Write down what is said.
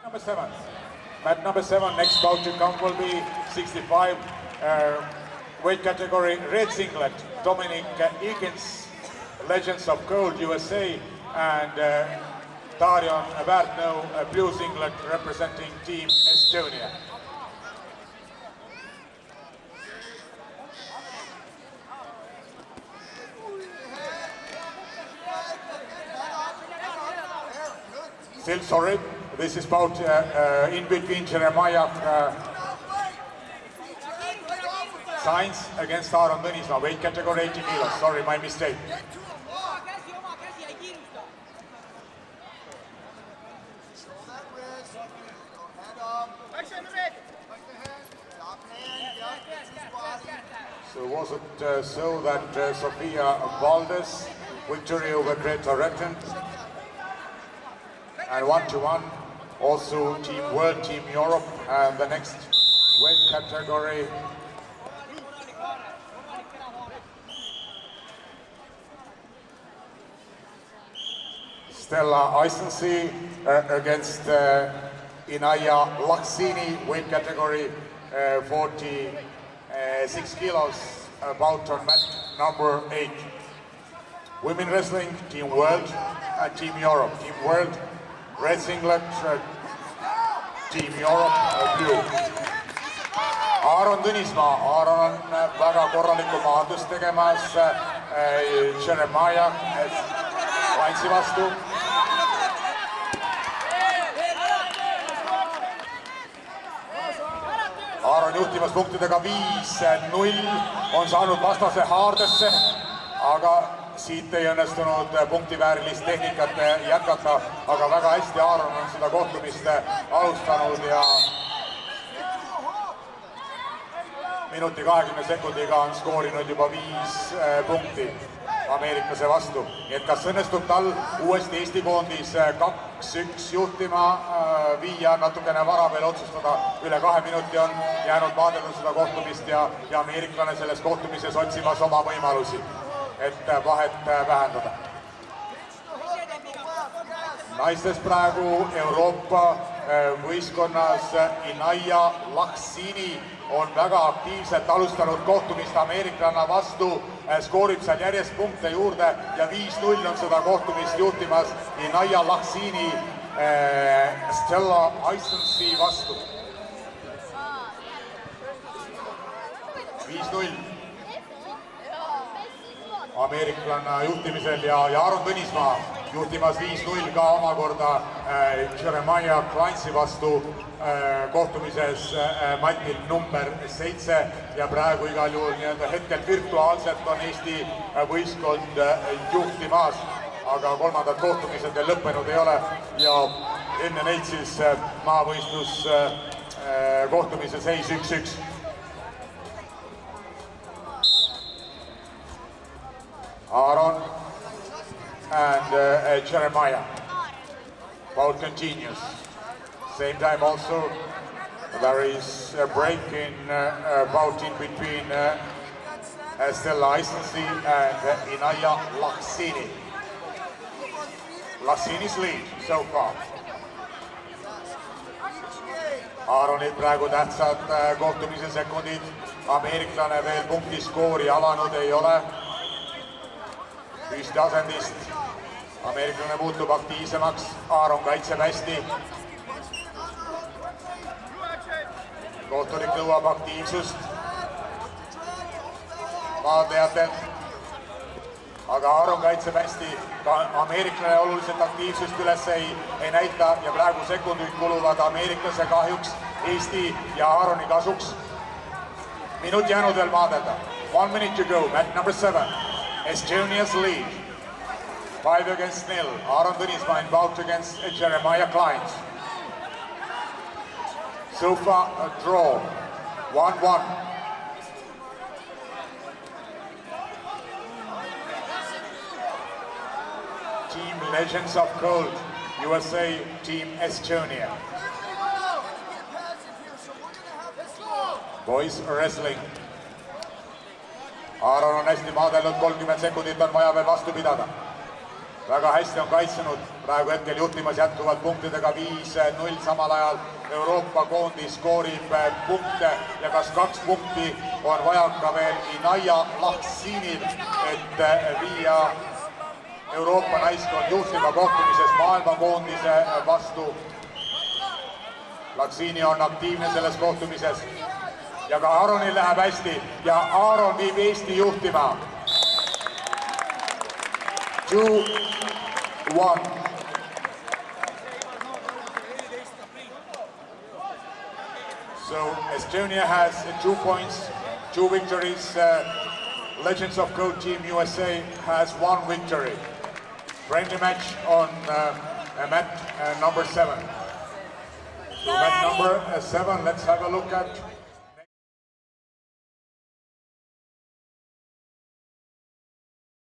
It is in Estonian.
Number 7. Mat number 7, next bout to come will be 65 weight category red singlet, Dominic Eakins, Legends of Gold USA, and Darion Väärtnõu, blue singlet representing Team Estonia. Still sorry, this is bout in between Jeremiah Sainz against Aaron Tõnismaa, weight category 80 kilos. Sorry, my mistake. So was it so that Sofia Valdez victory over Greta Retten? And 1-1, also Team World, Team Europe, and the next weight category. Stella Eisensi against Inaya Laksini, weight category 46 kilos, bout on mat number 8. Women wrestling, Team World and Team Europe. Team World, red singlet, Team Europe, blue. Aaron Tõnismaa, Aaron on väga korralikku maadlust tegemas Jeremiah Sainzi vastu. Aaron juhtimas punktidega 5-0, on saanud vastase haardesse, aga siit ei õnnestunud punktiväärilist tehnikat jätkata, aga väga hästi Aaron on seda kohtumist alustanud ja minuti 20 sekundiga on skoorinud juba 5 punkti ameeriklase vastu. Nii et kas õnnestub tal uuesti Eesti koondis 2-1 juhtima viia, natukene vara veel otsustada, üle 2 minuti on jäänud vaadelda seda kohtumist ja ameeriklane selles kohtumises otsimas oma võimalusi, et vahet vähendada. Naistes praegu Euroopa võistkonnas Inaya Laksini on väga aktiivselt alustanud kohtumist ameeriklanna vastu, skoorib seal järjest punkte juurde ja 5-0 on seda kohtumist juhtimas Inaya Laksini Stella Eisensi vastu. 5-0 ameeriklanna juhtimisel ja Aaron Tõnismaa juhtimas 5-0 ka omakorda Jeremiah Sainzi vastu kohtumises matil number 7 ja praegu igal juhul hetkel virtuaalselt on Eesti võistkond juhtimas, aga kolmandad kohtumised veel lõppenud ei ole ja enne neid siis maavõistlus kohtumise seis 1-1. Aaron and Jeremiah. Bout continues. Same time also there is a break in bout in between Stella Eisensi and Inaya Laksini. Laksini's lead so far. Aaronil praegu tähtsad kohtumise sekundid. Ameeriklane veel punktiskoori avanud ei ole. Püsti asendist. Ameeriklane muutub aktiivsemaks. Aaron kaitseb hästi. Kohtunik nõuab aktiivsust vaatajatelt. Aga Aaron kaitseb hästi. Ka ameeriklane oluliselt aktiivsust üles ei näita ja praegu sekundid kuluvad ameeriklase kahjuks Eesti ja Aaroni kasuks. Minut jäänud veel vaadelda. 1 minute to go. Mat number 7. Estonia's lead. 5-0. Aaron Tõnismaa in bout against Jeremiah Sainz. So far a draw. 1-1. Team Legends of Gold, USA, Team Estonia. Boys wrestling. Aaron on hästi maadelnud, 30 sekundit on vaja veel vastu pidada. väga hästi on kaitsenud, praegu hetkel juhtimas jätkuvalt punktidega 5-0, samal ajal Euroopa koondis skoorib punkte ja kas 2 punkti on vajaka veel Inaya Lakhsinil, et viia Euroopa naiskond juhtiva kohtumises maailmakoondise vastu. Lakhsini on aktiivne selles kohtumises ja ka Aaronil läheb hästi ja Aaron viib Eesti juhtima. 2-1. So Estonia has 2 points, 2 victories. Legends of Code Team USA has 1 victory. Friendly match on mat number 7. So mat number 7, let's have a look at